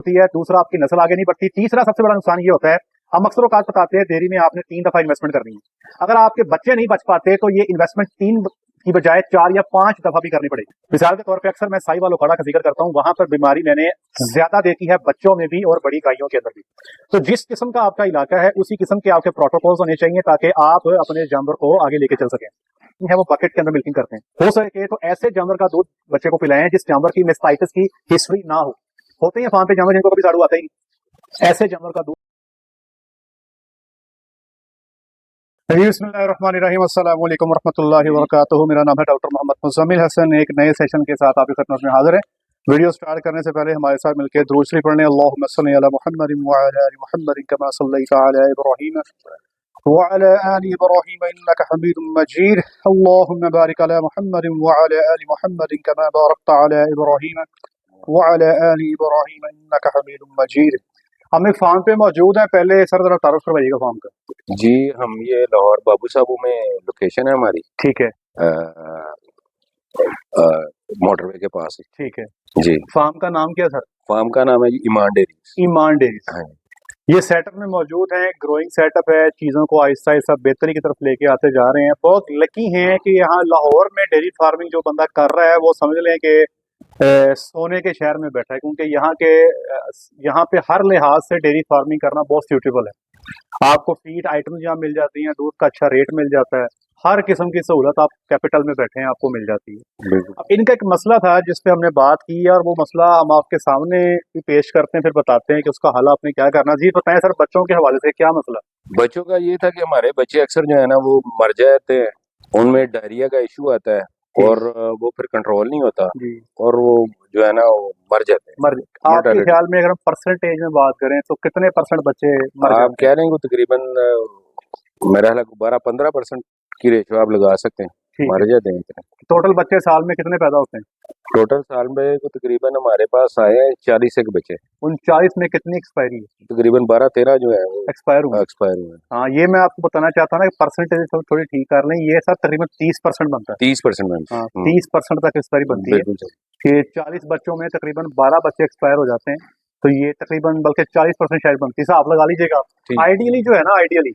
होती है, दूसरा आपकी नस्ल आगे नहीं बढ़ती, तीसरा सबसे बड़ा नुकसान ये होता है, हम अक्सर औकात बताते हैं डेयरी में आपने 3 दफा इन्वेस्टमेंट करनी है। अगर आपके बच्चे नहीं बच पाते तो ये इन्वेस्टमेंट 3 की बजाय 4 या 5 दफा भी करनी पड़ेगी। मिसाल के तौर पे अक्सर मैं साहिवाल उखाड़ा का जिक्र करता हूँ, वहां पर बीमारी मैंने ज्यादा देखी है बच्चों में भी और बड़ी गायों के अंदर भी। तो जिस किस्म का आपका इलाका है उसी किस्म के आपके प्रोटोकॉल्स होने चाहिए ताकि आप अपने जानवर को आगे लेके चल सकें। है वो बकेट के अंदर मिल्किंग करते हैं, हो सके तो ऐसे जानवर का दूध बच्चे को पिलाएं जिस जानवर की मेस्टाइटिस की हिस्ट्री ना हो। होते हैं फार्म पे जानवर जिनको कभी झाड़ू आता ही नहीं, ऐसे जानवर का दूध। बिस्मिल्लाहिर्रहमानिर्रहीम, अस्सलाम वालेकुम रहमतुल्लाहि व बरकातुहू। मेरा नाम है डॉक्टर मोहम्मद मुज़म्मिल हसन। एक नए सेशन के साथ आपकी खिदमत में हाजिर है। वीडियो स्टार्ट करने से पहले हमारे साथ मिलकर दुरूद शरीफ पढ़ने। अल्लाहुम्मा सल्लि अला मुहम्मदिन व अला आलि मुहम्मदिन कमा सल्लैता अला इब्राहीम व अला आलि इब्राहीम इन्नका हमीदुम मजीद। अल्लाहुम्मा बारिक अला मुहम्मदिन व अला आलि मुहम्मदिन कमा बारकता अला इब्राहीम व अला आलि इब्राहीम इन्नका हमीदुम मजीद। हम एक फार्म पे मौजूद हैं, पहले सर जरा तारुफ करवाइएगा फार्म का। जी, हम ये लाहौर बाबू साहबू में लोकेशन है हमारी। ठीक है, मोटरवे के पास है। ठीक है जी। फार्म का नाम क्या सर? फार्म का नाम है ईमान डेयरी। ईमान डेयरी। हाँ। ये सेटअप में मौजूद है, ग्रोइंग सेटअप है, चीजों को आहिस्ता आहिस्ता बेहतरी की तरफ लेके आते जा रहे हैं। बहुत लकी हैं कि यहाँ लाहौर में डेयरी फार्मिंग जो बंदा कर रहा है वो समझ लें कि सोने के शहर में बैठा है, क्योंकि यहाँ पे हर लिहाज से डेयरी फार्मिंग करना बहुत सूटेबल है। आपको फीड आइटम्स यहाँ मिल जाती हैं, दूध का अच्छा रेट मिल जाता है, हर किस्म की सहूलत आप कैपिटल में बैठे हैं आपको मिल जाती है। अब इनका एक मसला था जिस पे हमने बात की और वो मसला हम आपके सामने भी पेश करते हैं, फिर बताते हैं कि उसका हल आपने क्या करना। जी बताएं सर, बच्चों के हवाले से क्या मसला? बच्चों का ये था कि हमारे बच्चे अक्सर जो है ना वो मर जाते हैं, उनमें डायरिया का इशू आता है और वो फिर कंट्रोल नहीं होता और वो जो है ना वो मर जाते हैं। आपके ख्याल में अगर हम परसेंटेज में बात करें तो कितने परसेंट बच्चे मर जाते हैं? आप कह रहे हैं कि तकरीबन मेरा ख्याल 12-15% की रेशो आप लगा सकते हैं, मर जाते हैं। टोटल बच्चे साल में कितने पैदा होते हैं? टोटल साल में को तकरीबन हमारे पास आए हैं 40 एक बच्चे। उन 40 में कितनी एक्सपायरी है? तकरीबन 12-13 जो है वो एक्सपायर हुए। हाँ, ये मैं आपको बताना चाहता हूँ ना कि परसेंटेज थोड़ी ठीक कर लें। ये सर तकरीबन 30% बनता है। 30% बनता है। हाँ, 30% तक एक्सपायरी बनती है कि 40 बच्चों में तकरीबन 12 बच्चे एक्सपायर हो जाते हैं। तो ये तकरीबन बल्कि 40% शायद बनती है। हिसाब लगा लीजिएगा। आइडियली जो है ना, आइडियली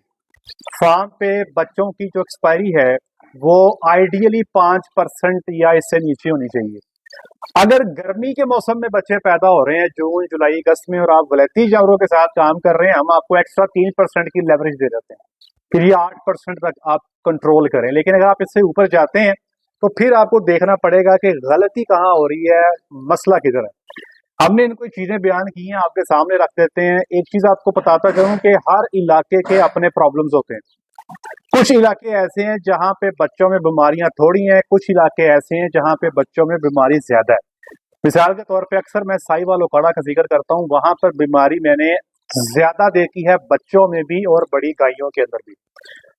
फार्म पे बच्चों की जो एक्सपायरी है वो आइडियली 5% या इससे नीचे होनी चाहिए। अगर गर्मी के मौसम में बच्चे पैदा हो रहे हैं जून जुलाई अगस्त में और आप वलैती जानवरों के साथ काम कर रहे हैं, हम आपको एक्स्ट्रा 3% की लेवरेज दे देते हैं, फिर ये 8% तक आप कंट्रोल करें। लेकिन अगर आप इससे ऊपर जाते हैं तो फिर आपको देखना पड़ेगा कि गलती कहाँ हो रही है, मसला किधर है। हमने इनको चीजें बयान की हैं, आपके सामने रख देते हैं। एक चीज आपको बताता चलूं कि हर इलाके के अपने प्रॉब्लम्स होते हैं। कुछ इलाके ऐसे हैं जहां पे बच्चों में बीमारियां थोड़ी हैं, कुछ इलाके ऐसे हैं जहां पे बच्चों में बीमारी ज्यादा है। मिसाल के तौर पे अक्सर मैं साहिवाल उखाड़ा का जिक्र करता हूं, वहां पर बीमारी मैंने ज्यादा देखी है बच्चों में भी और बड़ी गायों के अंदर भी।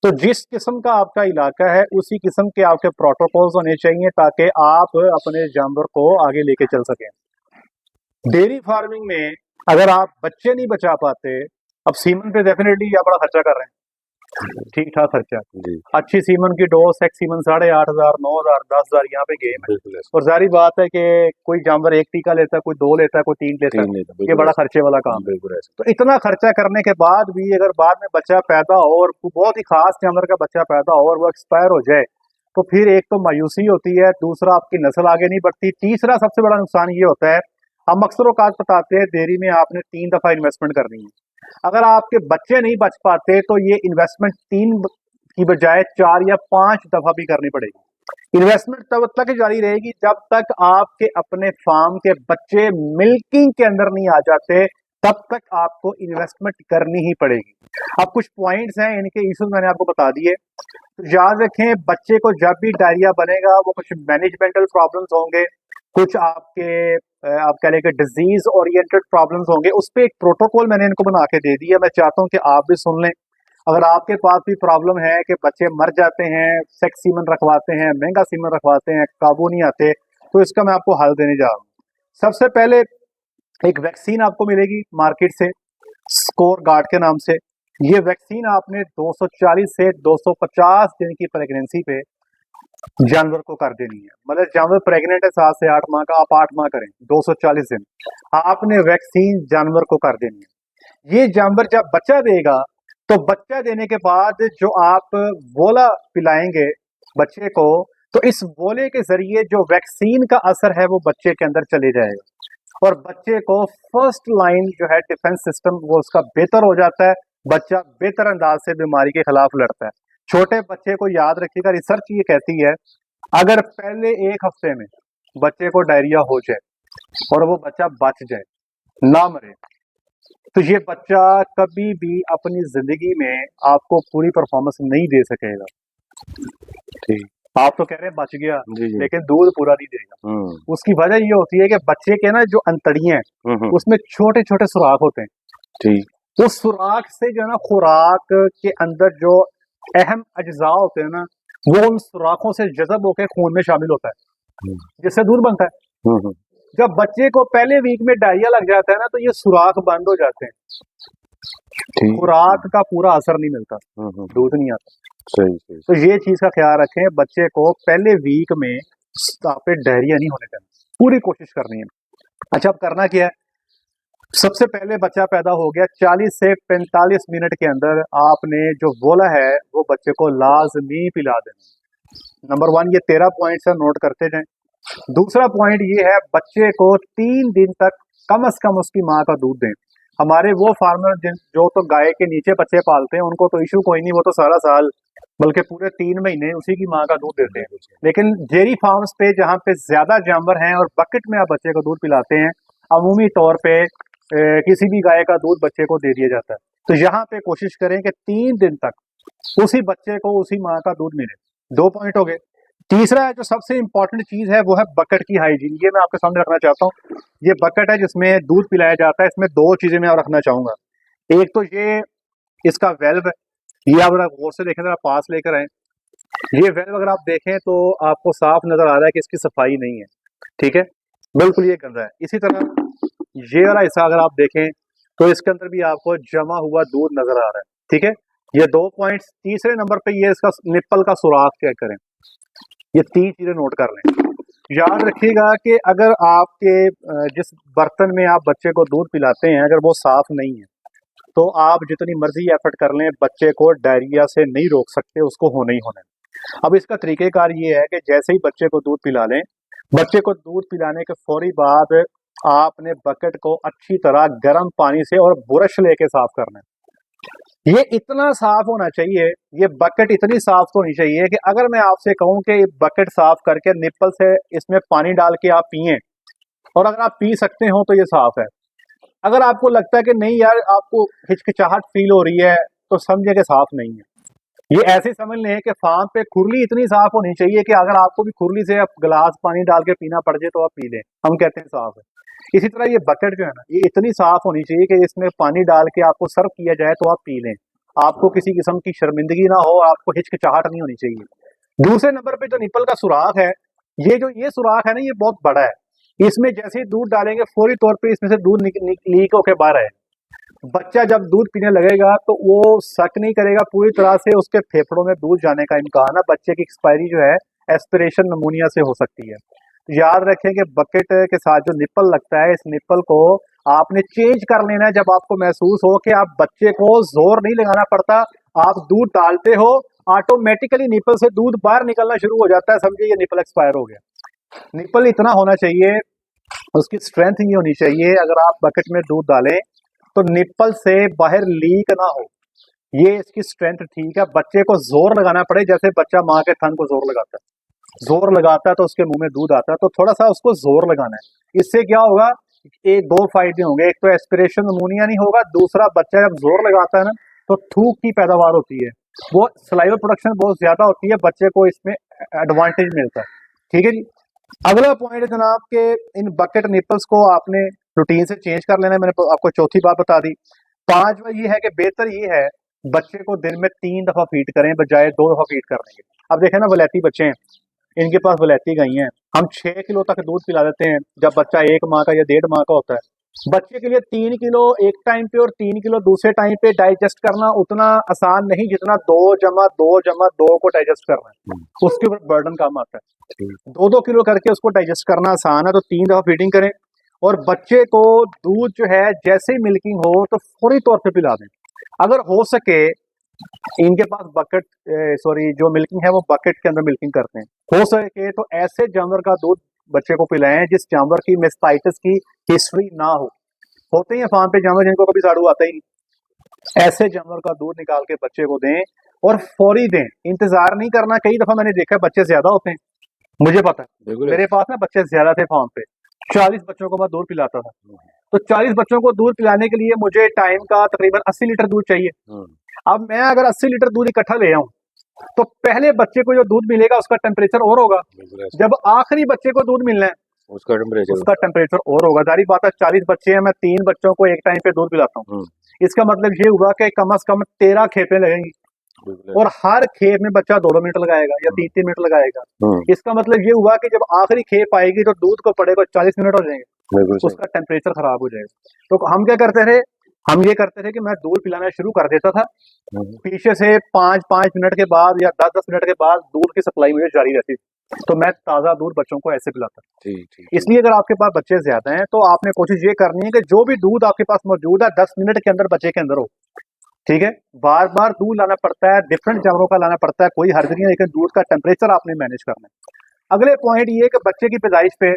तो जिस किस्म का आपका इलाका है उसी किस्म के आपके प्रोटोकॉल्स होने चाहिए ताकि आप अपने जानवर को आगे लेके चल सकें। डेयरी फार्मिंग में अगर आप बच्चे नहीं बचा पाते, अब सीमन पे डेफिनेटली आप बड़ा खर्चा कर रहे हैं, ठीक ठाक खर्चा। अच्छी सीमन की डोज सेक्स सीमन 8,500, 9,000, 10,000 यहाँ पे गेम है। और जारी बात है कि कोई जानवर एक टीका लेता है, कोई 2 लेता है, कोई 3 लेता है, ये बड़ा खर्चे वाला काम है। तो इतना खर्चा करने के बाद भी अगर बाद में बच्चा पैदा हो और बहुत ही खास जानवर का बच्चा पैदा हो और वो एक्सपायर हो जाए तो फिर एक तो मायूसी होती है, दूसरा आपकी नस्ल आगे नहीं बढ़ती, तीसरा सबसे बड़ा नुकसान ये होता है, हम अक्सर औकात बताते हैं डेयरी में आपने 3 दफा इन्वेस्टमेंट करनी है। अगर आपके बच्चे नहीं बच पाते तो ये इन्वेस्टमेंट 3 की बजाय 4 या 5 दफा भी करनी पड़ेगी। इन्वेस्टमेंट तब तक जारी रहेगी जब तक आपके अपने फार्म के बच्चे मिल्किंग के अंदर नहीं आ जाते, तब तक आपको इन्वेस्टमेंट करनी ही पड़ेगी। अब कुछ पॉइंट्स हैं, इनके इश्यूज मैंने आपको बता दिए। तो याद रखें, बच्चे को जब भी डायरिया बनेगा वो कुछ मैनेजमेंटल प्रॉब्लम्स होंगे, कुछ आपके आप कह लेंगे डिजीज ओरिएंटेड प्रॉब्लम्स होंगे। उस पर एक प्रोटोकॉल मैंने इनको बना के दे दिया, मैं चाहता हूं कि आप भी सुन लें। अगर आपके पास भी प्रॉब्लम है कि बच्चे मर जाते हैं, सेक्स सीमन रखवाते हैं, महंगा सीमन रखवाते हैं, काबू नहीं आते, तो इसका मैं आपको हल देने जा रहा हूँ। सबसे पहले एक वैक्सीन आपको मिलेगी मार्केट से, स्कोर गार्ड के नाम से। ये वैक्सीन आपने 240 से 250 दिन की प्रेगनेंसी पे जानवर को कर देनी है। मतलब जानवर प्रेग्नेंट है 7 से 8 माह का, आप 8 माह करें 240 दिन, आपने वैक्सीन जानवर को कर देनी है। ये जानवर जब बच्चा देगा तो बच्चा देने के बाद जो आप वोला पिलाएंगे बच्चे को, तो इस वोले के जरिए जो वैक्सीन का असर है वो बच्चे के अंदर चले जाएगा और बच्चे को फर्स्ट लाइन जो है डिफेंस सिस्टम वो उसका बेहतर हो जाता है। बच्चा बेहतर अंदाज से बीमारी के खिलाफ लड़ता है। छोटे बच्चे को याद रखिएगा, रिसर्च ये कहती है अगर पहले 1 हफ्ते में बच्चे को डायरिया हो जाए और वो बच्चा बच जाए, ना मरे, तो ये बच्चा कभी भी अपनी जिंदगी में आपको पूरी परफॉर्मेंस नहीं दे सकेगा। ठीक, आप तो कह रहे हैं बच गया, जी जी, लेकिन दूध पूरा नहीं देगा। उसकी वजह ये होती है कि बच्चे के ना जो अंतड़ियां हैं उसमें छोटे छोटे सुराख होते हैं। ठीक, उस सुराख से जो है ना खुराक के अंदर जो अहम अज्जा होते हैं ना, वो उन सुराखों से जज़ब होकर खून में शामिल होता है, जिससे दूध बनता है। जब बच्चे को पहले वीक में डायरिया लग जाता है ना, तो ये सुराख बंद हो जाते हैं, खुराक का पूरा असर नहीं मिलता, दूध नहीं आता। सही सही। तो ये चीज का ख्याल रखें, बच्चे को पहले वीक में पे डायरिया नहीं होने देना, पूरी कोशिश करनी है। अच्छा, अब करना क्या है? सबसे पहले बच्चा पैदा हो गया 40 से 45 मिनट के अंदर आपने जो बोला है वो बच्चे को लाजमी पिला देना। नंबर 1 ये 13 पॉइंट से नोट करते जाएं। दूसरा पॉइंट ये है बच्चे को 3 दिन तक कम से कम उसकी माँ का दूध दें। हमारे वो फार्मर जो तो गाय के नीचे बच्चे पालते हैं उनको तो इशू कोई नहीं, वो तो सारा साल बल्कि पूरे 3 महीने उसी की माँ का दूध देते हैं। लेकिन डेयरी फार्म्स पे जहाँ पे ज्यादा जानवर हैं और बकेट में आप बच्चे को दूध पिलाते हैं, अमूमी तौर पे किसी भी गाय का दूध बच्चे को दे दिया जाता है। तो यहाँ पे कोशिश करें कि 3 दिन तक उसी बच्चे को उसी माँ का दूध मिले। 2 पॉइंट हो गए। तीसरा जो सबसे इंपॉर्टेंट चीज है वो है बकेट की हाइजीन। ये मैं आपके सामने रखना चाहता हूँ। ये बकेट है जिसमें दूध पिलाया जाता है। इसमें 2 चीजें मैं और रखना चाहूंगा। एक तो ये इसका वेल्व है, ये आप अगर गौर से देखें, जरा पास लेकर आए, ये वेल्व अगर आप देखें तो आपको साफ नजर आ रहा है कि इसकी सफाई नहीं है, ठीक है, बिल्कुल ये गंदा है। इसी तरह ये वाला हिस्सा अगर आप देखें तो इसके अंदर भी आपको जमा हुआ दूध नजर आ रहा है, ठीक है। ये 2 पॉइंट्स। तीसरे नंबर पे ये इसका निप्पल का सुराख चेक करें। ये 3 चीजें नोट कर लें। याद रखिएगा कि अगर आपके जिस बर्तन में आप बच्चे को दूध पिलाते हैं अगर वो साफ नहीं है तो आप जितनी मर्जी एफर्ट कर लें बच्चे को डायरिया से नहीं रोक सकते, उसको होना ही होना है। अब इसका तरीकेकार ये है कि जैसे ही बच्चे को दूध पिला लें, बच्चे को दूध पिलाने के फौरी बाद आपने बकेट को अच्छी तरह गर्म पानी से और ब्रश लेके साफ करना है। ये इतना साफ होना चाहिए, ये बकेट इतनी साफ होनी चाहिए कि अगर मैं आपसे कहूं कि बकेट साफ करके निप्पल से इसमें पानी डाल के आप पिए और अगर आप पी सकते हो तो ये साफ है। अगर आपको लगता है कि नहीं यार आपको हिचकिचाहट फील हो रही है तो समझे कि साफ नहीं है। ये ऐसे समझ लें कि फार्म पे खुरली इतनी साफ होनी चाहिए कि अगर आपको भी खुरली से आप गिलास पानी डाल के पीना पड़ जाए तो आप पी लें, हम कहते हैं साफ है। इसी तरह ये बकेट जो है ना, ये इतनी साफ होनी चाहिए कि इसमें पानी डाल के आपको सर्व किया जाए तो आप पी लें, आपको किसी किस्म की शर्मिंदगी ना हो, आपको हिचकिचाहट नहीं होनी चाहिए। दूसरे नंबर पे जो निप्पल का सुराख है, ये सुराख है ना, ये बहुत बड़ा है। इसमें जैसे ही दूध डालेंगे फौरी तौर पे इसमें से दूध लीक होकर बाहर आए। बच्चा जब दूध पीने लगेगा तो वो शक नहीं करेगा, पूरी तरह से उसके फेफड़ों में दूध जाने का इम्कान है। बच्चे की एक्सपायरी जो है एस्पिरेशन नमूनिया से हो सकती है। याद रखें कि बकेट के साथ जो निप्पल लगता है, इस निप्पल को आपने चेंज कर लेना है जब आपको महसूस हो कि आप बच्चे को जोर नहीं लगाना पड़ता, आप दूध डालते हो ऑटोमेटिकली निप्पल से दूध बाहर निकलना शुरू हो जाता है, समझिए ये निप्पल एक्सपायर हो गया। निप्पल इतना होना चाहिए, उसकी स्ट्रेंथ ये होनी चाहिए, अगर आप बकेट में दूध डालें तो निप्पल से बाहर लीक ना हो, ये इसकी स्ट्रेंथ ठीक है। बच्चे को जोर लगाना पड़े, जैसे बच्चा माँ के थन को जोर लगाता है तो उसके मुंह में दूध आता है, तो थोड़ा सा उसको जोर लगाना है। इससे क्या होगा, एक 2 फायदे होंगे। एक तो एस्पिरेशन नमूनिया नहीं होगा, दूसरा बच्चा जब जोर लगाता है ना तो थूक की पैदावार होती है, वो सलाइवा प्रोडक्शन बहुत ज्यादा होती है, बच्चे को इसमें एडवांटेज मिलता है, ठीक है जी। अगला पॉइंट है जनाब के इन बकेट निपल्स को आपने रूटीन से चेंज कर लेना है। मैंने आपको चौथी बात बता दी। 5वां ये है कि बेहतर ये है बच्चे को दिन में 3 दफा फीड करें बजाय 2 दफा फीड करने के। अब देखें ना, वलैती बच्चे हैं, इनके पास वलैती गाय हैं, हम 6 किलो तक दूध पिला देते हैं जब बच्चा 1 माह का या 1.5 माह का होता है। बच्चे के लिए 3 किलो एक टाइम पे और 3 किलो दूसरे टाइम पे डाइजेस्ट करना उतना आसान नहीं जितना 2 + 2 + 2 को डाइजेस्ट करना है। उसके ऊपर बर्डन कम आता है। 2-2 किलो करके उसको डाइजेस्ट करना आसान है, तो 3 दफा फीडिंग करें। और बच्चे को दूध जो है जैसे ही मिल्किंग हो तो फौरी तौर पे पिला दें। अगर हो सके, इनके पास बकेट जो मिल्किंग है वो बकेट के अंदर मिल्किंग करते हैं, हो सके तो ऐसे जानवर का दूध बच्चे को पिलाएं जिस जानवर की मेस्टाइटिस की हिस्ट्री ना हो। होते हैं फार्म पे जानवर जिनको कभी साड़ू आता ही नहीं, ऐसे जानवर का दूध निकाल के बच्चे को दें और फौरी दें, इंतजार नहीं करना। कई दफा मैंने देखा बच्चे ज्यादा होते हैं, मुझे पता है, मेरे पास ना बच्चे ज्यादा थे फार्म पे, 40 बच्चों को मैं दूध पिलाता था। तो 40 बच्चों को दूध पिलाने के लिए मुझे टाइम का तकरीबन 80 लीटर दूध चाहिए। अब मैं अगर 80 लीटर दूध इकट्ठा ले आऊं तो पहले बच्चे को जो दूध मिलेगा उसका टेम्परेचर और होगा, जब आखिरी बच्चे को दूध मिलना है उसका टेम्परेचर और होगा। सारी बात है, 40 बच्चे हैं, मैं 3 बच्चों को एक टाइम पे दूध पिलाता हूँ, इसका मतलब ये हुआ कि कम से कम 13 खेपें लगेंगी और हर खेप में बच्चा 2-2 मिनट लगाएगा या 3-3 मिनट लगाएगा। इसका मतलब ये हुआ कि जब आखिरी खेप आएगी तो दूध को पड़ेगा 40 मिनट हो जाएंगे, उसका टेम्परेचर खराब हो जाएगा। तो हम क्या करते थे, हम ये करते थे कि मैं दूध पिलाना शुरू कर देता था, पीछे से 5-5 मिनट के बाद या 10-10 मिनट के बाद दूध की सप्लाई मुझे जारी रहती थी, तो मैं ताज़ा दूध बच्चों को ऐसे पिलाता। इसलिए अगर आपके पास बच्चे ज्यादा हैं तो आपने कोशिश ये करनी है कि जो भी दूध आपके पास मौजूद है 10 मिनट के अंदर बच्चे के अंदर हो। ठीक है, बार बार दूध लाना पड़ता है, डिफरेंट जानवरों का लाना पड़ता है, कोई हर्ज नहीं है, लेकिन दूध का टेम्परेचर आपने मैनेज करना है। अगले पॉइंट ये कि बच्चे की पैदाइश पे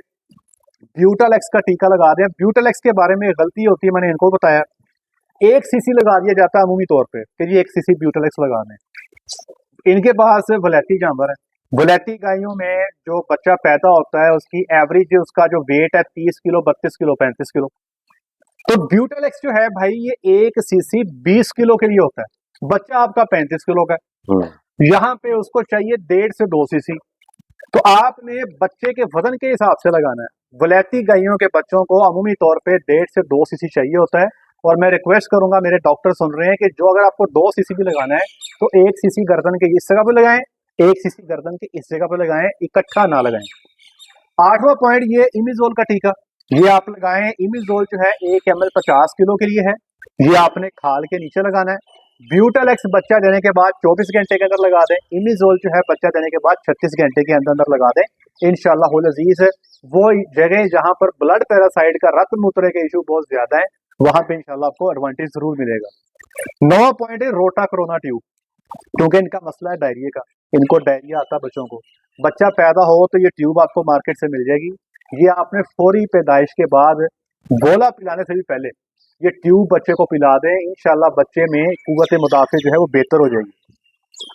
ब्यूटालेक्स का टीका लगा दें। ब्यूटालेक्स के बारे में गलती होती है, मैंने इनको बताया, 1 सीसी लगा दिया जाता है अमूमी तौर पे कि जी 1 सीसी ब्यूटालेक्स लगा दें। इनके पास वलैती जानवर है, वलैती गायों में जो बच्चा पैदा होता है उसकी एवरेज उसका जो वेट है 30 किलो, 32 किलो, 35 किलो। तो ब्यूटालेक्स जो है भाई ये 1 सीसी 20 किलो के लिए होता है, बच्चा आपका 35 किलो का है, यहाँ पे उसको चाहिए 1.5 से 2 सीसी। तो आपने बच्चे के वजन के हिसाब से लगाना है। वलैती गायों के बच्चों को अमूमी तौर पे 1.5 से 2 सीसी चाहिए होता है। और मैं रिक्वेस्ट करूंगा, मेरे डॉक्टर सुन रहे हैं, कि जो अगर आपको 2 सीसी भी लगाना है तो 1 सीसी गर्दन के इस जगह पे लगाएं, 1 सीसी गर्दन के इस जगह पे लगाएं, इकट्ठा ना लगाएं। 8वां पॉइंट ये इमिजोल का टीका, ये आप लगाएं। इमिजोल जो है 1 ml 50 किलो के लिए है, ये आपने खाल के नीचे लगाना है। ब्यूटालेक्स बच्चा देने के बाद 24 घंटे के अंदर लगा दें। इमिजोल जो है बच्चा देने के बाद 36 घंटे के अंदर लगा दें। इंशाल्लाह हुल अजीज वो जगह जहां पर ब्लड पैरासाइट का रक्त मूत्र के इशू बहुत ज्यादा है, वहां पे इंशाल्लाह आपको एडवांटेज जरूर मिलेगा। 9वां पॉइंट है रोटा कोरोना ट्यूब, क्योंकि इनका मसला है डायरिया का, इनको डायरिया आता है बच्चों को। बच्चा पैदा हो तो ये ट्यूब आपको मार्केट से मिल जाएगी। ये आपने फौरी पैदाइश के बाद गोला पिलाने से भी पहले ये ट्यूब बच्चे को पिला दें, इंशाल्लाह बच्चे में कुव्वत मुदाफ़े जो है वो बेहतर हो जाएगी।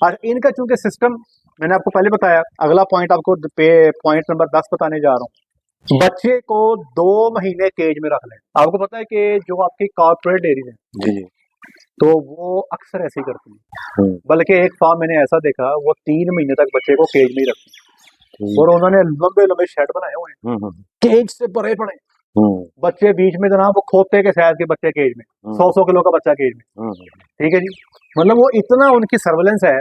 और इनका चूंकि सिस्टम मैंने आपको पहले बताया, अगला पॉइंट आपको पॉइंट नंबर 10 बताने जा रहा हूँ। बच्चे को 2 महीने केज में रख लें। आपको पता है कि जो आपकी कॉर्पोरेट डेयरी है तो वो अक्सर ऐसे ही करती है, बल्कि एक फार्म मैंने ऐसा देखा वो 3 महीने तक बच्चे को केज में ही रखते और उन्होंने लंबे लंबे शेड बनाए हुए हैं, केज से भरे पड़े, बच्चे बीच में जनाब वो खोते के साइज के बच्चे केज में, 100-100 किलो का बच्चा केज में। ठीक है जी, मतलब वो इतना उनकी सर्वेलेंस है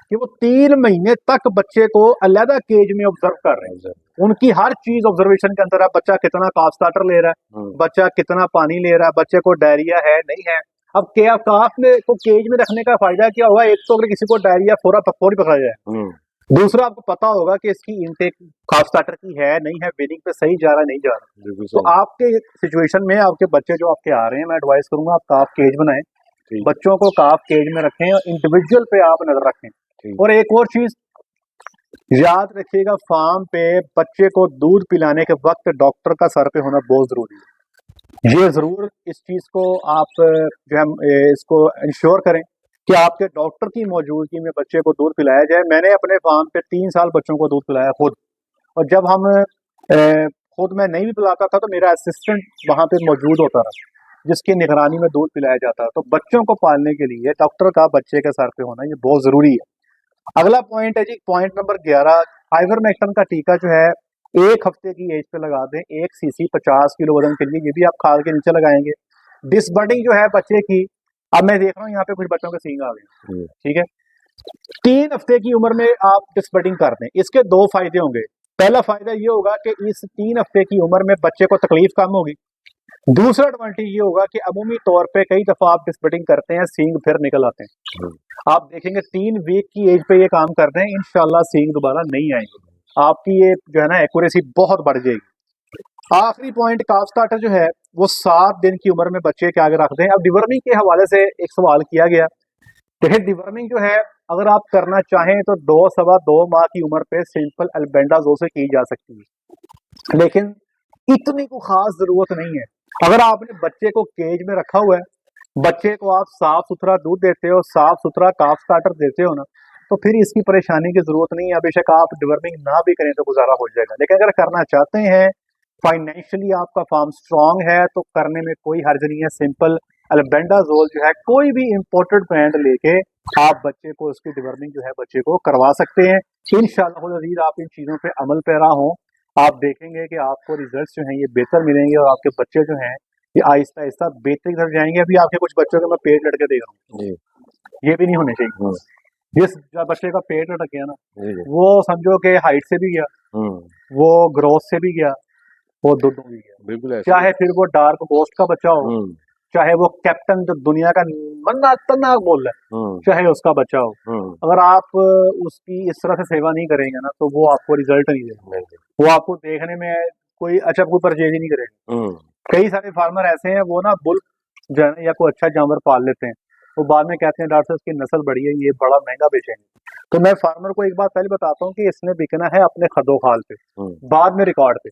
कि वो 3 महीने तक बच्चे को अलग केज में ऑब्जर्व कर रहे हैं। उनकी हर चीज ऑब्जर्वेशन के अंदर है, बच्चा कितना काफ स्टार्टर ले रहा है, बच्चा कितना पानी ले रहा है, बच्चे को डायरिया है नहीं है। अब क्या काफ में को केज में रखने का फायदा क्या होगा, एक तो अगर किसी को डायरिया फौरी पकड़ा जाए, दूसरा आपको पता होगा कि इसकी इनटेक काफ स्टार्टर की है नहीं है, वेनिंग पे सही जा रहा है नहीं जा रहा। तो आपके सिचुएशन में आपके बच्चे जो आपके आ रहे हैं, मैं एडवाइस करूंगा आप काफ केज बनाएं, बच्चों को काफ केज में रखें और इंडिविजुअल पे आप नजर रखें। और एक और चीज याद रखिएगा, फार्म पे बच्चे को दूध पिलाने के वक्त डॉक्टर का सर पे होना बहुत जरूरी है। ये जरूर इस चीज को आप जो है इसको इंश्योर करें कि आपके डॉक्टर की मौजूदगी में बच्चे को दूध पिलाया जाए। मैंने अपने फार्म पे 3 साल बच्चों को दूध पिलाया खुद, और जब हम खुद मैं नहीं भी पिलाता था तो मेरा असिस्टेंट वहाँ पे मौजूद होता रहा जिसकी निगरानी में दूध पिलाया जाता है। तो बच्चों को पालने के लिए डॉक्टर का बच्चे के सर पे होना ये बहुत जरूरी है। अगला पॉइंट है जी, पॉइंट नंबर 11, आइवरमेक्टिन का टीका जो है 1 हफ्ते की एज पे लगा दें, 1 सीसी 50 किलो वजन के लिए, ये भी आप खाल के नीचे लगाएंगे। डिसबर्डिंग जो है बच्चे की, अब मैं देख रहा हूँ यहाँ पे कुछ बच्चों के सींग आ गए, ठीक है, 3 हफ्ते की उम्र में आप डिसबर्डिंग कर दें। इसके 2 फायदे होंगे। पहला फायदा ये होगा कि इस 3 हफ्ते की उम्र में बच्चे को तकलीफ कम होगी, दूसरा एडवांटेज ये होगा कि अमूमी तौर पे कई दफा आप डिस्पटिंग करते हैं, सींग फिर निकल आते हैं। आप देखेंगे 3 वीक की एज पे ये काम कर रहे हैं, इंशाल्लाह सींग दोबारा नहीं आएंगे, आपकी ये जो है ना एक्यूरेसी बहुत बढ़ जाएगी। आखिरी पॉइंट, काफ स्टार्टर जो है वो 7 दिन की उम्र में बच्चे के आगे रखते हैं। अब डिवर्मिंग के हवाले से एक सवाल किया गया, देखिए डिवर्मिंग जो है अगर आप करना चाहें तो 2-2.25 माह की उम्र पे सिंपल अल्बेंडाजोल से की जा सकती है, लेकिन इतनी को खास जरूरत नहीं है। अगर आपने बच्चे को केज में रखा हुआ है, बच्चे को आप साफ सुथरा दूध देते हो, साफ सुथरा काफ स्टार्टर देते हो ना, तो फिर इसकी परेशानी की जरूरत नहीं है। बेशक आप डिवर्मिंग ना भी करें तो गुजारा हो जाएगा, लेकिन अगर करना चाहते हैं, फाइनेंशियली आपका फार्म स्ट्रांग है, तो करने में कोई हर्ज नहीं है। सिंपल अल्बेंडाजोल जो है कोई भी इंपोर्टेड ब्रांड लेके आप बच्चे को उसकी डिवर्मिंग जो है बच्चे को करवा सकते हैं। इंशाअल्लाह अज़ीज़ आप इन चीजों पे अमल पैरा हों, आप देखेंगे कि आपको रिजल्ट्स जो हैं ये बेहतर मिलेंगे और आपके बच्चे जो हैं ये आहिस्ता आहिस्ता बेहतर की तरफ जाएंगे। अभी आपके कुछ बच्चों के मैं पेट लटके देख रहा हूँ, ये भी नहीं होने चाहिए। जिस बच्चे का पेट लटक गया ना, वो समझो कि हाइट से भी गया, वो ग्रोथ से भी गया, वो दूध भी गया, बिल्कुल। चाहे फिर वो डार्क गोस्ट का बच्चा हो, चाहे वो कैप्टन जो दुनिया का मन्ना तन्ना बोल रहा है, चाहे उसका बच्चा हो, अगर आप उसकी इस तरह से सेवा नहीं करेंगे ना तो वो आपको रिजल्ट नहीं देगा, वो आपको देखने में कोई अच्छा कोई परचेज ही नहीं करेगा। कई सारे फार्मर ऐसे हैं वो ना बुल जो है या कोई अच्छा जानवर पाल लेते हैं, वो बाद में कहते हैं डॉक्टर उसकी नस्ल बड़ी है, ये बड़ा महंगा बेचेंगे। तो मैं फार्मर को एक बात पहले बताता हूँ कि इसने बिकना है अपने खदो खाल पे, बाद में रिकॉर्ड पे।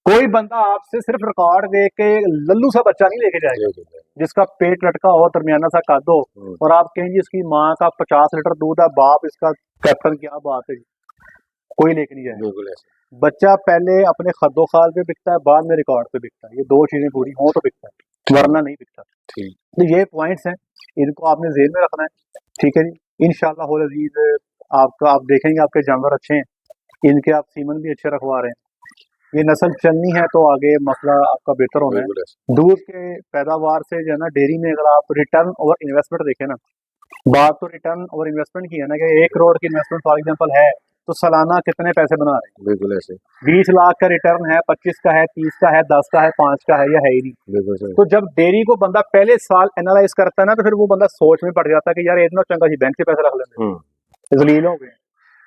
कोई बंदा आपसे सिर्फ रिकॉर्ड दे के लल्लू सा बच्चा नहीं लेके जाएगा जिसका पेट लटका हो, दरमियाना सा कद हो, और आप कहेंगे इसकी माँ का 50 लीटर दूध है, बाप इसका कैप्टन, क्या बात है, कोई लेके नहीं जाएगा। बच्चा पहले अपने खदो खाल पे बिकता है, बाद में रिकॉर्ड पे बिकता है। ये दो चीजें पूरी हो तो बिकता है, वरना नहीं बिकता। तो ये पॉइंट्स हैं, इनको आपने जेहन में रखना है, ठीक है जी। इंशाअल्लाह अज़ीज़ आपका आप देखेंगे आपके जानवर अच्छे हैं, इनके आप सीमन भी अच्छे रखवा रहे हैं, ये नस्ल चलनी है तो आगे मसला आपका बेहतर होना है। दूध के पैदावार से जो है ना डेयरी में अगर आप रिटर्न और इन्वेस्टमेंट देखें ना, बात तो रिटर्न और इन्वेस्टमेंट की है ना कि 1 करोड़ की इन्वेस्टमेंट फॉर एग्जांपल है तो सालाना कितने पैसे बना रहे हैं, बिल्कुल ऐसे 20 लाख का रिटर्न है, 25 का है, 30 का है, 10 का है, 5 का है, या है ही नहीं। तो जब डेयरी को बंदा पहले साल एनालाइज करता है ना तो फिर वो बंदा सोच में पड़ जाता है कि यार इतना चंगा जी बैंक से पैसे रख लेते, जलील हो गए।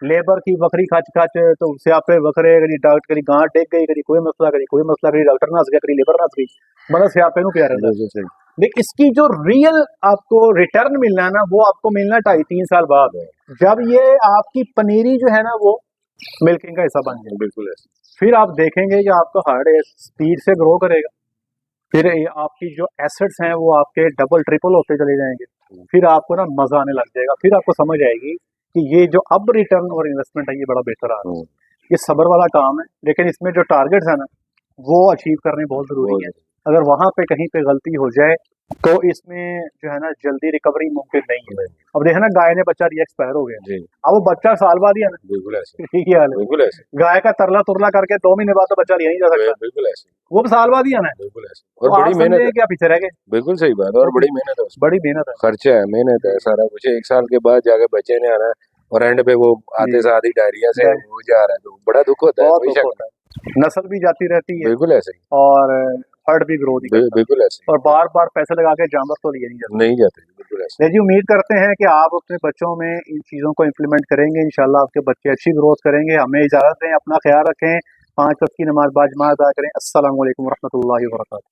लेबर की बकरी खच खच तो स्यापे बकरे, कभी डाक्टर कभी गांठ टेक गई, कभी कोई मसला, कभी कोई मसला, कभी डॉक्टर नस गया, कभी लेबर नस गई, मतलब स्यापे नु प्यार रहता है। लेकिन इसकी जो रियल आपको रिटर्न मिलना है ना वो आपको मिलना 2.5-3 साल बाद है, जब ये आपकी पनीरी जो है ना वो मिल्किंग का हिस्सा बन जाए, बिल्कुल ऐसे। फिर आप देखेंगे कि आपका हार्ड स्पीड से ग्रो करेगा, फिर आपकी जो एसेट्स हैं वो आपके डबल ट्रिपल होते चले जाएंगे, फिर आपको ना मजा आने लग जाएगा, फिर आपको समझ आएगी कि ये जो अब रिटर्न और इन्वेस्टमेंट है ये बड़ा बेहतर आ रहा है। ये सब्र वाला काम है, लेकिन इसमें जो टारगेट्स है ना वो अचीव करने बहुत जरूरी है। अगर वहां पे कहीं पे गलती हो जाए तो इसमें जो है ना जल्दी रिकवरी मुमकिन नहीं है। अब देखना गाय ने बच्चा एक्सपायर हो गया, अब वो बच्चा साल बाद ही है ना, बिल्कुल ऐसे, ठीक है, बिल्कुल ऐसे। गाय का तरला तुरला करके 2 महीने बाद तो बच्चा लिया नहीं जा सकता, बिल्कुल ऐसे, वो साल बाद ही आना है, बिल्कुल ऐसे। और बड़ी मेहनत है, क्या पीछे रह गए, बिल्कुल सही बात है, और बड़ी मेहनत है, बड़ी मेहनत है, खर्चा है, मेहनत है, सारा कुछ। 1 साल के बाद जाके बच्चे ने आना है और एंड पे वो आते साथ ही डायरिया से हो जा रहा है, तो बड़ा दुख होता है। नस्ल भी जाती रहती है, बिल्कुल ऐसे, और हर्ड भी ग्रो नहीं करता, बिल्कुल ऐसे, और बार बार पैसे लगा के जानवर तो लिए नहीं जाते, बिल्कुल ऐसे। जी उम्मीद करते हैं कि आप अपने बच्चों में इन चीज़ों को इम्प्लीमेंट करेंगे, इंशाल्लाह आपके बच्चे अच्छी ग्रोथ करेंगे। हमें इजाज़त दें, अपना ख्याल रखें, 5 वक्त की नमाज बाजमात अदा करें। अस्सलाम वालेकुम रहमतुल्लाहि व बरकातहू।